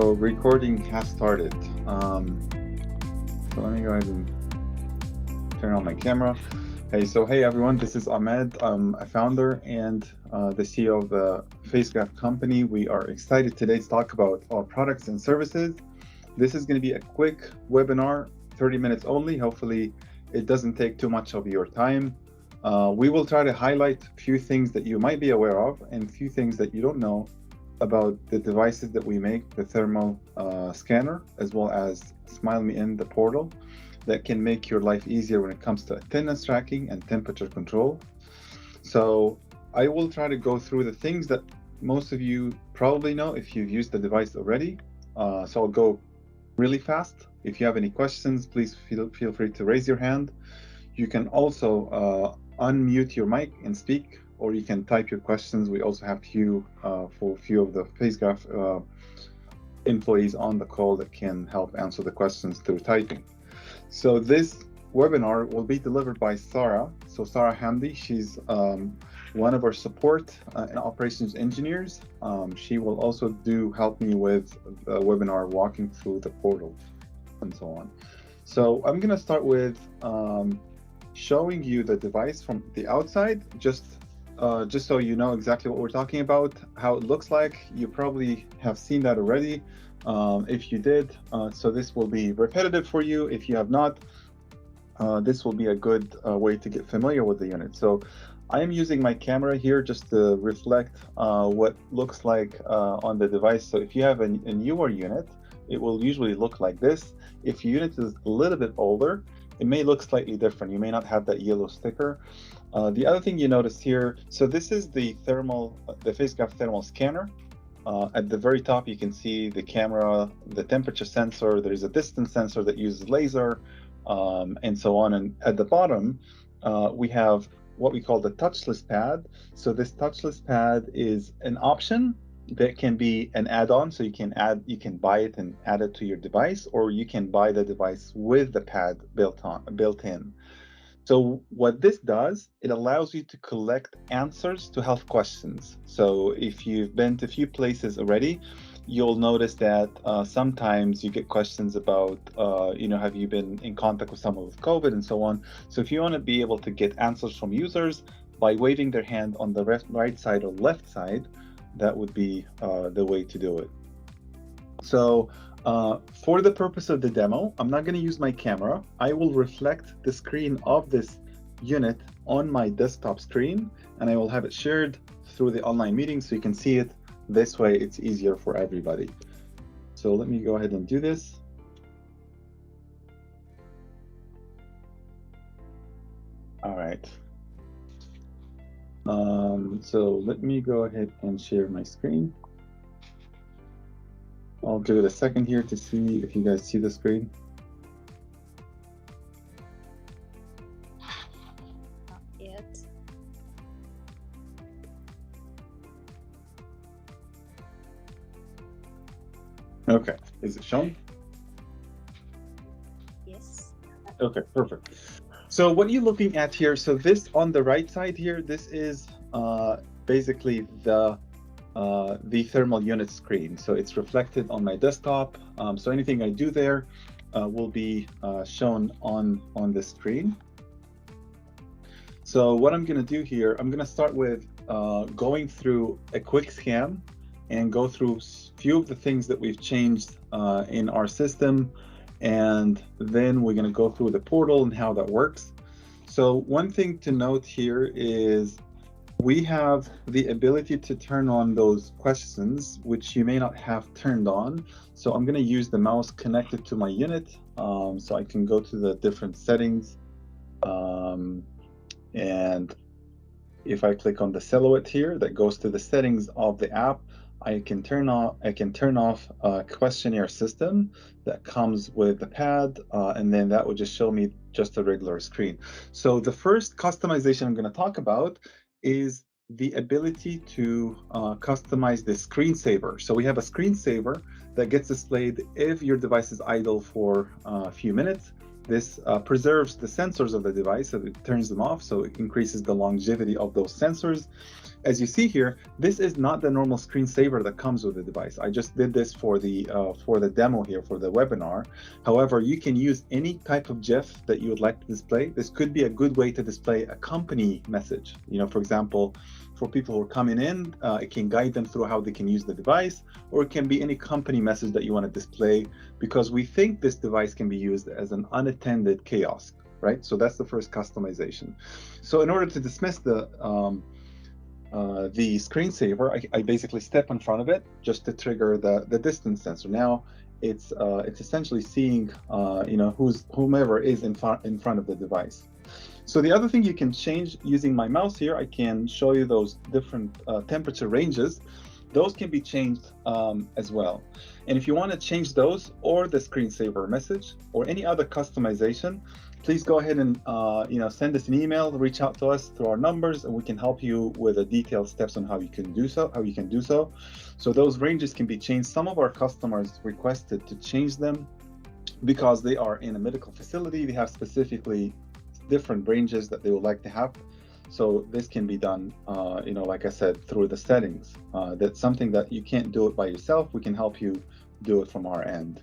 So recording has started. So let me go ahead and turn on my camera. Hey everyone, this is Ahmed. I'm a founder and the CEO of the FaceGraph company. We are excited today to talk about our products and services. This is going to be a quick webinar, 30 minutes only. Hopefully it doesn't take too much of your time. We will try to highlight a few things that you might be aware of and a few things that you don't know about the devices that we make, the thermal scanner, as well as Smile Me In, the portal, that can make your life easier when it comes to attendance tracking and temperature control. So I will try to go through the things that most of you probably know if you've used the device already. So I'll go really fast. If you have any questions, please feel free to raise your hand. You can also unmute your mic and speak, or you can type your questions. We also have for a few of the FaceGraph employees on the call that can help answer the questions through typing. So this webinar will be delivered by Sarah. So Sarah Hamdi, she's one of our support and operations engineers. She will also help me with the webinar, walking through the portal and so on. So I'm going to start with showing you the device from the outside, just so you know exactly what we're talking about, how it looks like. You probably have seen that already. If you did, so this will be repetitive for you. If you have not, this will be a good way to get familiar with the unit. So I am using my camera here just to reflect what looks like on the device. So if you have a newer unit, it will usually look like this. If your unit is a little bit older, it may look slightly different. You may not have that yellow sticker. The other thing you notice here, so this is the FaceGraph thermal scanner. At the very top, you can see the camera, the temperature sensor. There's a distance sensor that uses laser, and so on. And at the bottom, we have what we call the touchless pad. So this touchless pad is an option that can be an add-on. So you can buy it and add it to your device, or you can buy the device with the pad built in. So what this does, it allows you to collect answers to health questions. So if you've been to a few places already, you'll notice that sometimes you get questions about, have you been in contact with someone with COVID and so on. So if you want to be able to get answers from users by waving their hand on the right side or left side, that would be the way to do it. So for the purpose of the demo, I'm not going to use my camera. I will reflect the screen of this unit on my desktop screen, and I will have it shared through the online meeting so you can see it. This way, it's easier for everybody. So let me go ahead and do this. All right. So let me go ahead and share my screen. I'll give it a second here to see if you guys see the screen. Not yet. Okay, is it shown? Yes. Okay, perfect. So what you're looking at here, so this on the right side here, this is basically the thermal unit screen. So it's reflected on my desktop. So anything I do there will be shown on the screen. So what I'm going to do here, I'm going to start with going through a quick scan and go through a few of the things that we've changed in our system. And then we're going to go through the portal and how that works. So one thing to note here is we have the ability to turn on those questions, which you may not have turned on. So I'm going to use the mouse connected to my unit, so I can go to the different settings. And if I click on the silhouette here, that goes to the settings of the app. I can turn off a questionnaire system that comes with the pad, and then that would just show me just a regular screen. So the first customization I'm going to talk about is the ability to customize the screensaver. So we have a screensaver that gets displayed if your device is idle for a few minutes. This preserves the sensors of the device, so it turns them off, so it increases the longevity of those sensors. As you see here, this is not the normal screensaver that comes with the device. I just did this for the demo here, for the webinar. However, you can use any type of GIF that you would like to display. This could be a good way to display a company message. You know, for example, for people who are coming in, it can guide them through how they can use the device, or it can be any company message that you want to display, because we think this device can be used as an unattended kiosk, right? So that's the first customization. So in order to dismiss the screensaver, I basically step in front of it just to trigger the distance sensor. Now it's essentially seeing whomever is in front of the device. So the other thing you can change using my mouse here, I can show you those different temperature ranges. Those can be changed as well. And if you want to change those, or the screensaver message, or any other customization, please go ahead and send us an email, reach out to us through our numbers, and we can help you with the detailed steps on how you can do so. So those ranges can be changed. Some of our customers requested to change them because they are in a medical facility. They have specifically different ranges that they would like to have. So this can be done, like I said, through the settings. That's something that you can't do it by yourself. We can help you do it from our end.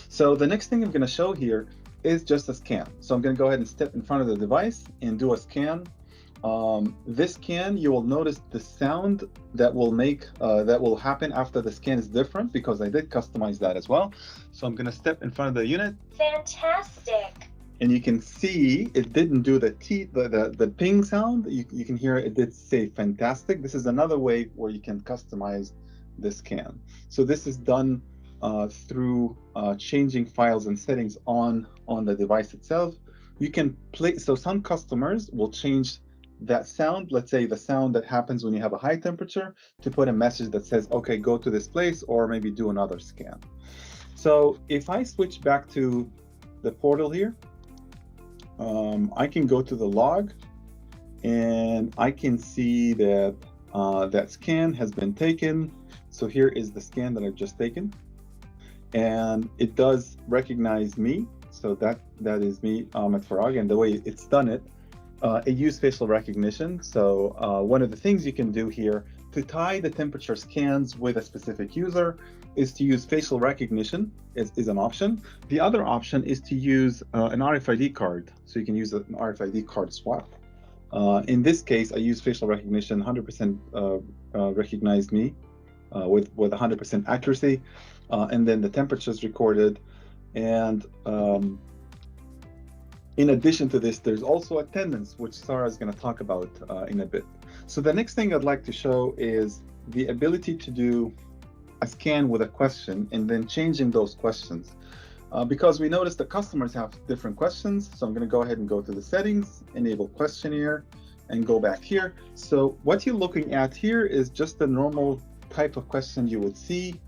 So the next thing I'm going to show here is just a scan. So I'm going to go ahead and step in front of the device and do a scan. This scan, you will notice the sound that will happen after the scan is different, because I did customize that as well. So I'm going to step in front of the unit. Fantastic. And you can see it didn't do the ping sound. You can hear it did say fantastic. This is another way where you can customize the scan. So this is done through changing files and settings on the device itself. You can play, so some customers will change that sound, let's say the sound that happens when you have a high temperature, to put a message that says, okay, go to this place, or maybe do another scan. So if I switch back to the portal here, I can go to the log, and I can see that that scan has been taken. So here is the scan that I've just taken, and it does recognize me. So that is me, Ahmed Farag, and the way it's done it, it used facial recognition. So one of the things you can do here to tie the temperature scans with a specific user is to use facial recognition is an option. The other option is to use an RFID card. So you can use an RFID card swap. In this case, I use facial recognition, 100% recognized me with 100% accuracy. And then the temperature is recorded. And in addition to this, there's also attendance, which Sarah is going to talk about in a bit. So the next thing I'd like to show is the ability to do a scan with a question and then changing those questions. Because we noticed that customers have different questions. So I'm going to go ahead and go to the settings, enable questionnaire, and go back here. So what you're looking at here is just the normal type of question you would see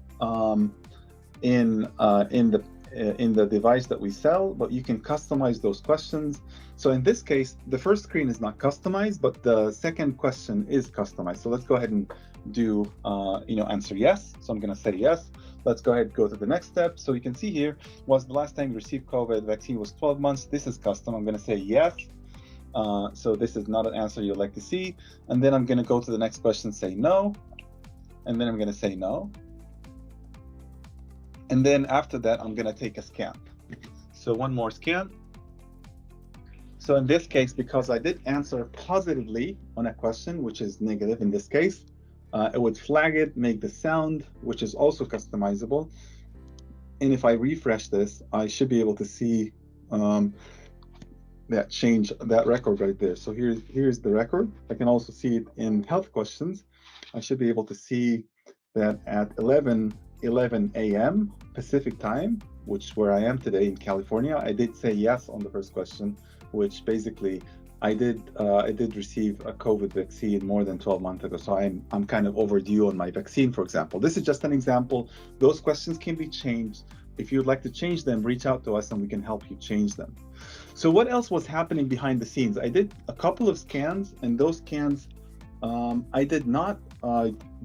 in the device that we sell, but you can customize those questions. So in this case, the first screen is not customized, but the second question is customized. So let's go ahead and do, answer yes. So I'm going to say yes. Let's go ahead and go to the next step. So you can see here, was the last time you received COVID vaccine was 12 months. This is custom. I'm going to say yes. So this is not an answer you'd like to see. And then I'm going to go to the next question, say no. And then I'm going to say no. And then after that, I'm going to take a scan. So one more scan. So in this case, because I did answer positively on a question, which is negative in this case, it would flag it, make the sound, which is also customizable. And if I refresh this, I should be able to see that change, that record right there. So here's the record. I can also see it in health questions. I should be able to see that at 11 a.m. Pacific time, which where I am today in California, I did say yes on the first question, which basically I did receive a COVID vaccine more than 12 months ago. So I'm kind of overdue on my vaccine, for example. This is just an example. Those questions can be changed. If you'd like to change them, reach out to us and we can help you change them. So what else was happening behind the scenes? I did a couple of scans, and those scans, I did not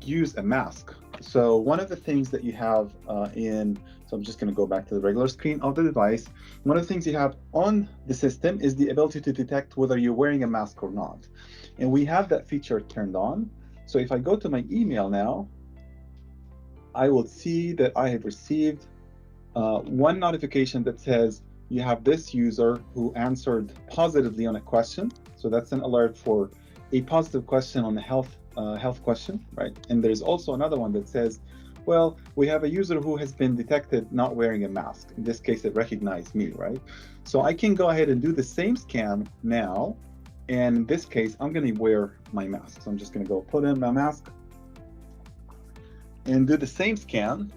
use a mask. So one of the things that you have so I'm just going to go back to the regular screen of the device. One of the things you have on the system is the ability to detect whether you're wearing a mask or not. And we have that feature turned on. So if I go to my email now, I will see that I have received one notification that says you have this user who answered positively on a question. So that's an alert for a positive question on a health question, right? And there's also another one that says, well, we have a user who has been detected not wearing a mask. In this case, it recognized me, right? So I can go ahead and do the same scan now. And in this case, I'm going to wear my mask. So I'm just going to go put in my mask and do the same scan.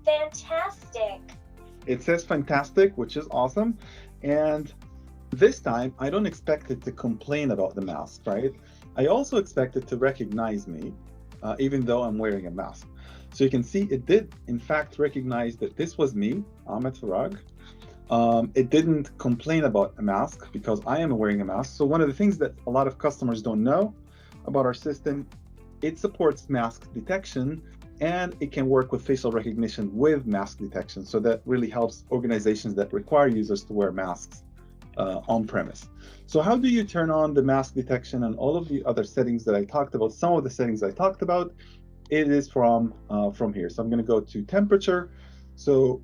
Fantastic. It says fantastic, which is awesome. And this time, I don't expect it to complain about the mask, right? I also expect it to recognize me, even though I'm wearing a mask. So you can see it did, in fact, recognize that this was me, Ahmed Farag. It didn't complain about a mask because I am wearing a mask. So one of the things that a lot of customers don't know about our system, it supports mask detection, and it can work with facial recognition with mask detection. So that really helps organizations that require users to wear masks on premise. So how do you turn on the mask detection and all of the other settings that I talked about? Some of the settings I talked about, it is from here. So I'm going to go to temperature. So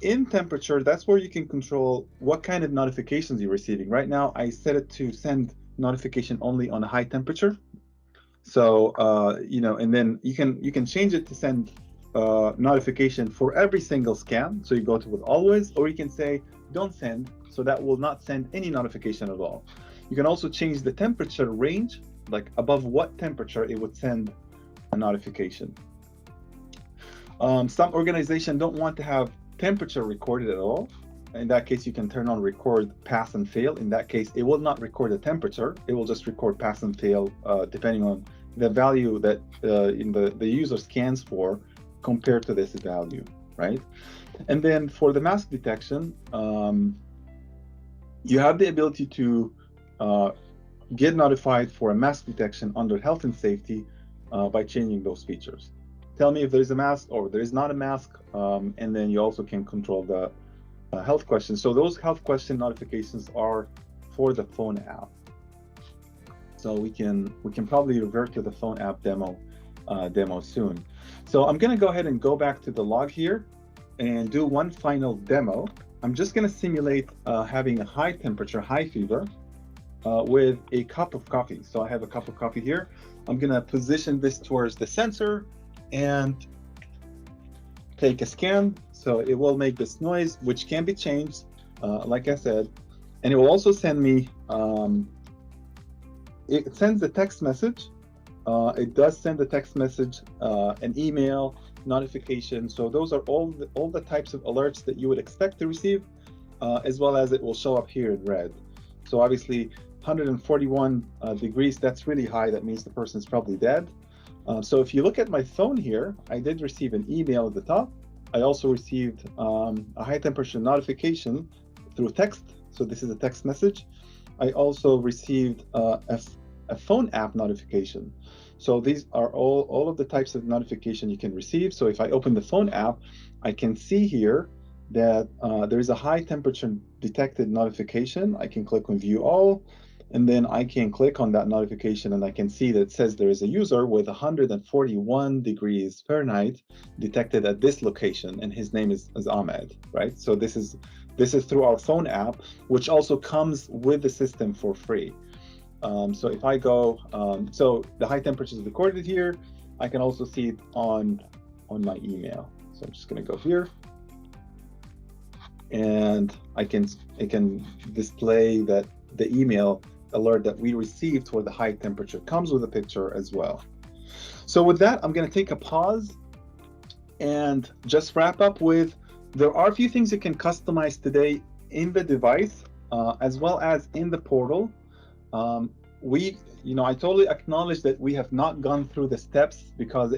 in temperature, that's where you can control what kind of notifications you're receiving. Right now, I set it to send notification only on a high temperature. So and then you can change it to send notification for every single scan. So you go to it always, or you can say don't send. So that will not send any notification at all. You can also change the temperature range, like above what temperature it would send a notification. Some organizations don't want to have temperature recorded at all. In that case, you can turn on record pass and fail. In that case, it will not record the temperature. It will just record pass and fail depending on the value that the user scans for compared to this value, right? And then for the mask detection, you have the ability to get notified for a mask detection under health and safety by changing those features. Tell me if there is a mask or there is not a mask, and then you also can control the health questions. So those health question notifications are for the phone app. So we can probably revert to the phone app demo soon. So I'm going to go ahead and go back to the log here and do one final demo. I'm just going to simulate having a high temperature, high fever with a cup of coffee. So I have a cup of coffee here. I'm going to position this towards the sensor and take a scan. So it will make this noise, which can be changed, like I said, and it will also send me, it sends a text message. It does send a text message, an email, notification. So those are all the types of alerts that you would expect to receive, as well as it will show up here in red. So obviously 141 degrees, that's really high. That means the person is probably dead. So if you look at my phone here, I did receive an email at the top. I also received a high temperature notification through text. So this is a text message. I also received a phone app notification. So these are all of the types of notification you can receive. So if I open the phone app, I can see here that there is a high temperature detected notification. I can click on view all, and then I can click on that notification and I can see that it says there is a user with 141 degrees Fahrenheit detected at this location, and his name is Ahmed, right? So this is through our phone app, which also comes with the system for free. So if I go, so the high temperature is recorded here. I can also see it on my email. So I'm just gonna go here, and it can display that the email alert that we received for the high temperature comes with a picture as well. So with that, I'm going to take a pause and just wrap up with, there are a few things you can customize today in the device, as well as in the portal. I totally acknowledge that we have not gone through the steps because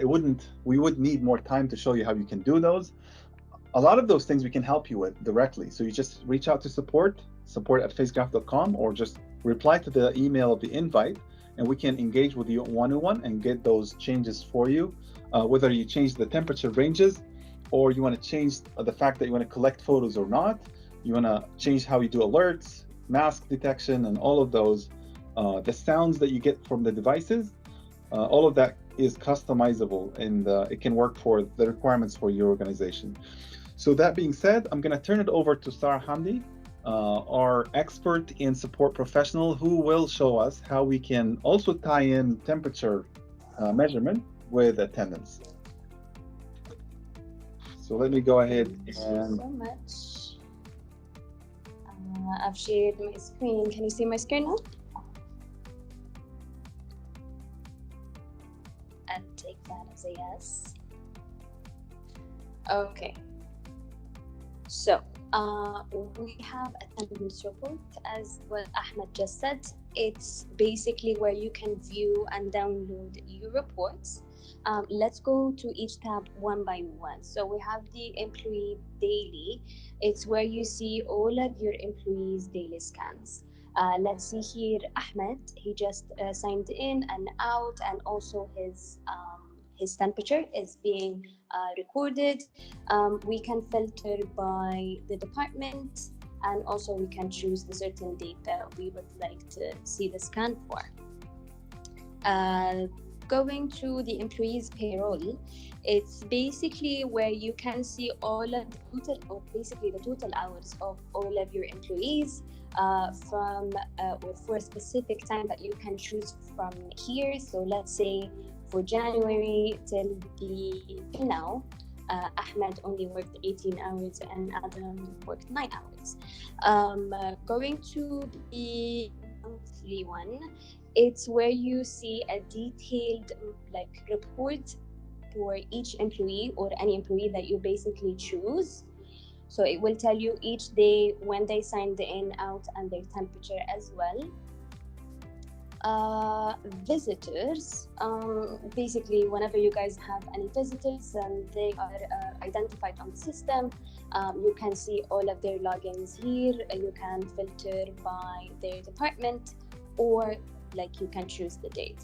we would need more time to show you how you can do those. A lot of those things we can help you with directly. So you just reach out to support@facegraph.com, or just reply to the email of the invite, and we can engage with you one-on-one and get those changes for you. Whether you change the temperature ranges, or you want to change the fact that you want to collect photos or not, you want to change how you do alerts, mask detection, and all of those, the sounds that you get from the devices, all of that is customizable, and it can work for the requirements for your organization. So that being said, I'm going to turn it over to Sarah Hamdi, our expert and support professional, who will show us how we can also tie in temperature measurement with attendance. So let me go ahead and... Thank you so much. I've shared my screen. Can you see my screen now? I'll take that as a yes. Okay. So we have attendance report, as what Ahmed just said. It's basically where you can view and download your reports. Let's go to each tab one by one. So we have the employee daily. It's where you see all of your employees' daily scans. Let's see here, Ahmed, he just signed in and out, and also his temperature is being recorded. We can filter by the department, and also we can choose the certain data we would like to see the scan for. Going to the employees payroll, it's basically where you can see all of the total, or basically the total hours of all of your employees from or for a specific time that you can choose from here. So let's say for January till now, Ahmed only worked 18 hours and Adam worked 9 hours. Going to the monthly one, it's where you see a detailed report for each employee or any employee that you basically choose. So it will tell you each day when they signed in, out, and their temperature as well. Visitors, basically whenever you guys have any visitors and they are identified on the system, you can see all of their logins here. You can filter by their department, or you can choose the date.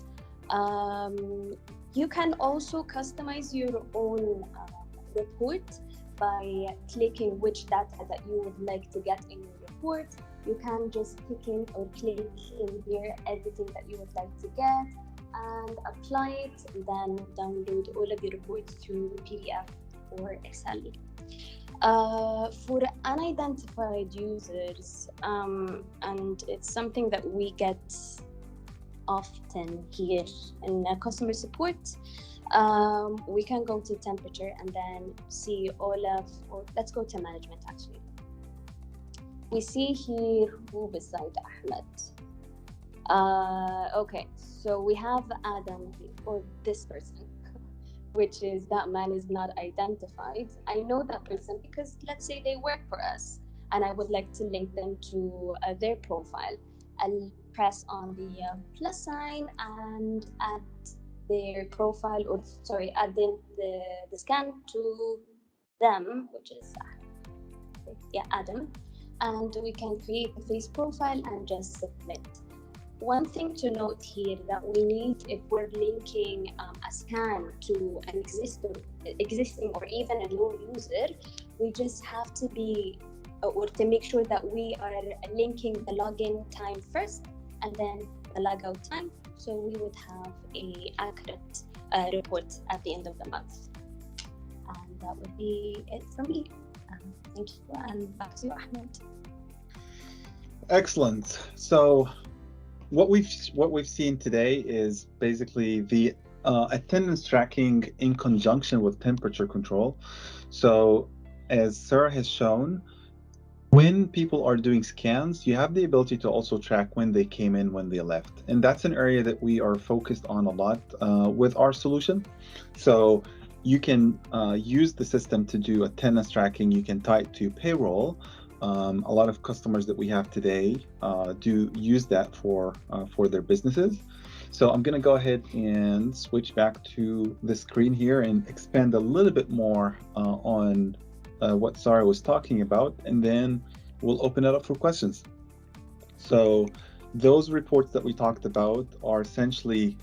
You can also customize your own report by clicking which data that you would like to get in your report. You can just click in or click in here everything that you would like to get and apply it, and then download all of your reports to PDF or Excel. For unidentified users, and it's something that we get often here in customer support, we can go to temperature and then see all of, or let's go to management actually. We see here who beside Ahmed. Okay, so we have Adam, or this person, which is that man is not identified. I know that person because let's say they work for us and I would like to link them to their profile. I'll press on the plus sign and add their profile, or sorry, add in the scan to them, which is Adam, and we can create a face profile and just submit. One thing to note here that we need, if we're linking a scan to an existing or even a new user, we just have to be, or to make sure that we are linking the login time first and then the logout time, so we would have a accurate report at the end of the month. And that would be it from me. Thank you, and back to you, Ahmed. Excellent. So what we've seen today is basically the attendance tracking in conjunction with temperature control. So as Sarah has shown, when people are doing scans, you have the ability to also track when they came in, when they left. And that's an area that we are focused on a lot with our solution. So you can use the system to do attendance tracking. You can tie it to payroll. A lot of customers that we have today do use that for their businesses. So I'm going to go ahead and switch back to the screen here and expand a little bit more on what Sarah was talking about, and then we'll open it up for questions. So those reports that we talked about are essentially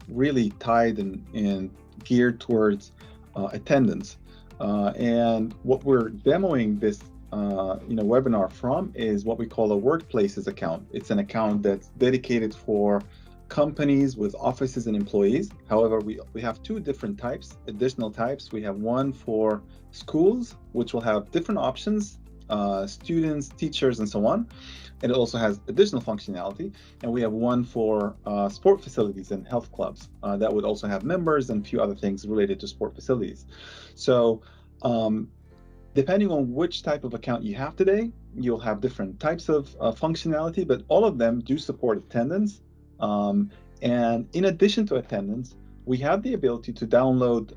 really tied and geared towards attendance. And what we're demoing this webinar from is what we call a workplaces account. It's an account that's dedicated for companies with offices and employees. However, we have two different types, additional types. We have one for schools, which will have different options, students, teachers, and so on. And it also has additional functionality. And we have one for sport facilities and health clubs that would also have members and a few other things related to sport facilities. So depending on which type of account you have today, you'll have different types of functionality, but all of them do support attendance. And in addition to attendance, we have the ability to download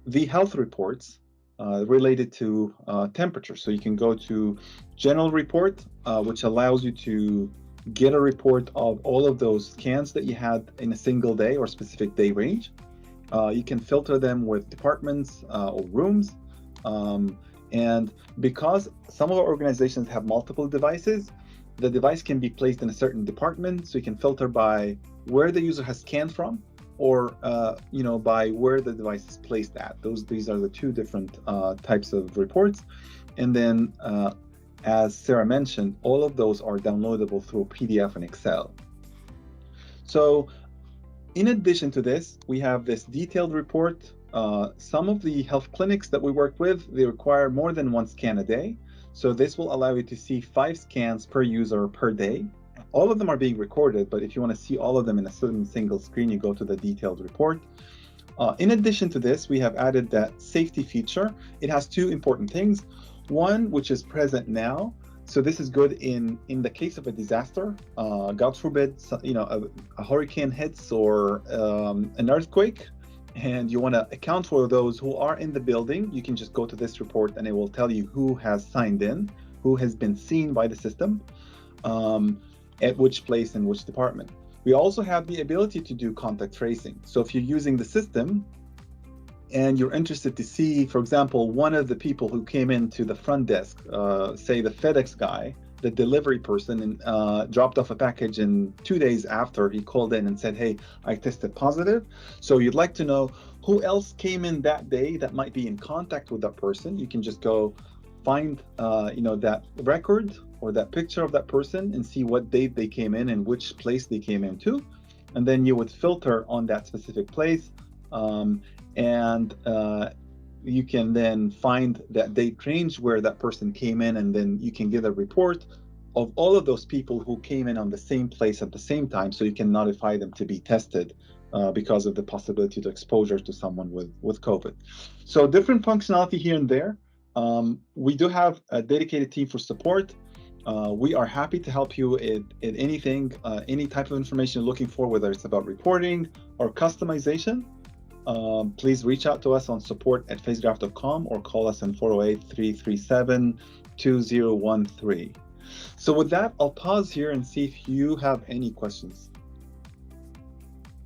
the health reports related to temperature. So you can go to General Report, which allows you to get a report of all of those scans that you had in a single day or specific day range. You can filter them with departments or rooms. And because some of our organizations have multiple devices, the device can be placed in a certain department, so you can filter by where the user has scanned from, or by where the device is placed at. These are the two different types of reports. And then, as Sarah mentioned, all of those are downloadable through PDF and Excel. So, in addition to this, we have this detailed report. Some of the health clinics that we work with, they require more than one scan a day. So this will allow you to see 5 scans per user per day. All of them are being recorded, but if you want to see all of them in a single screen, you go to the detailed report. In addition to this, we have added that safety feature. It has two important things. One, which is present now. So this is good in the case of a disaster, God forbid, a hurricane hits or an earthquake, and you want to account for those who are in the building. You can just go to this report and it will tell you who has signed in, who has been seen by the system, at which place and which department. We also have the ability to do contact tracing. So if you're using the system and you're interested to see, for example, one of the people who came into the front desk, say the FedEx guy, the delivery person, and dropped off a package, and 2 days after he called in and said, hey, I tested positive. So you'd like to know who else came in that day that might be in contact with that person. You can just go find that record or that picture of that person and see what date they came in and which place they came into. And then you would filter on that specific place. You can then find that date range where that person came in, and then you can get a report of all of those people who came in on the same place at the same time, so you can notify them to be tested because of the possibility of exposure to someone with COVID. So different functionality here and there. We do have a dedicated team for support. We are happy to help you in anything, any type of information you're looking for, whether it's about reporting or customization. Please reach out to us on support@facegraph.com or call us on 408-337-2013. So with that, I'll pause here and see if you have any questions.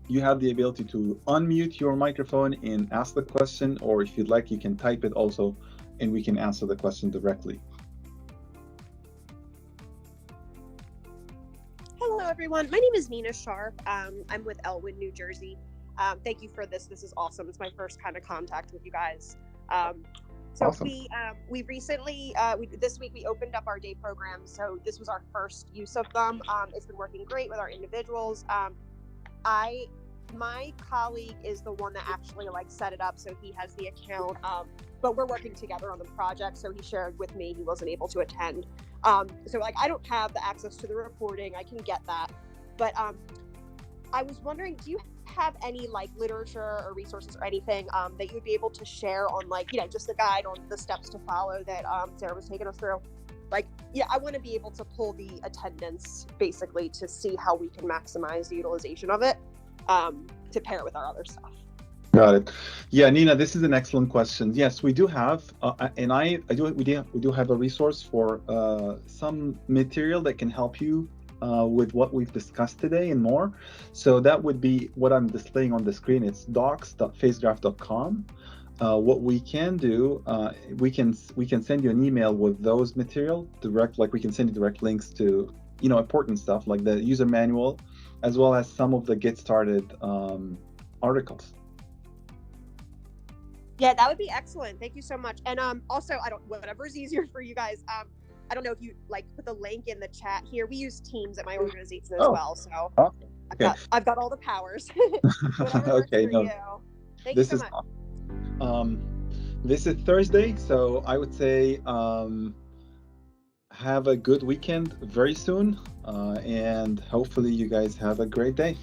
You have the ability to unmute your microphone and ask the question, or if you'd like, you can type it also, and we can answer the question directly. Hello, everyone. My name is Nina Sharp. I'm with Elwood, New Jersey. Thank you for this. This is awesome. It's my first kind of contact with you guys. Awesome. We recently, this week we opened up our day program. So this was our first use of them. It's been working great with our individuals. My colleague is the one that actually set it up. So he has the account, but we're working together on the project. So he shared with me, he wasn't able to attend. So I don't have the access to the reporting. I can get that. But I was wondering, do you have any literature or resources or anything that you would be able to share on just a guide on the steps to follow that Sarah was taking us through? I want to be able to pull the attendance basically to see how we can maximize the utilization of it to pair it with our other stuff. Got it. Yeah, Nina, this is an excellent question. Yes, we do have, and we do have a resource for some material that can help you with what we've discussed today and more. So that would be what I'm displaying on the screen. It's docs.facegraph.com. What we can do, we can send you an email with those material direct, we can send you direct links to important stuff like the user manual, as well as some of the get started articles. Yeah, that would be excellent. Thank you so much. And also, whatever is easier for you guys. I don't know if you like put the link in the chat here. We use Teams at my organization as well, so Awesome. Okay. I've got all the powers. Whatever works Okay, for no, you. Thank you so much. This is Thursday, so I would say have a good weekend very soon, and hopefully you guys have a great day.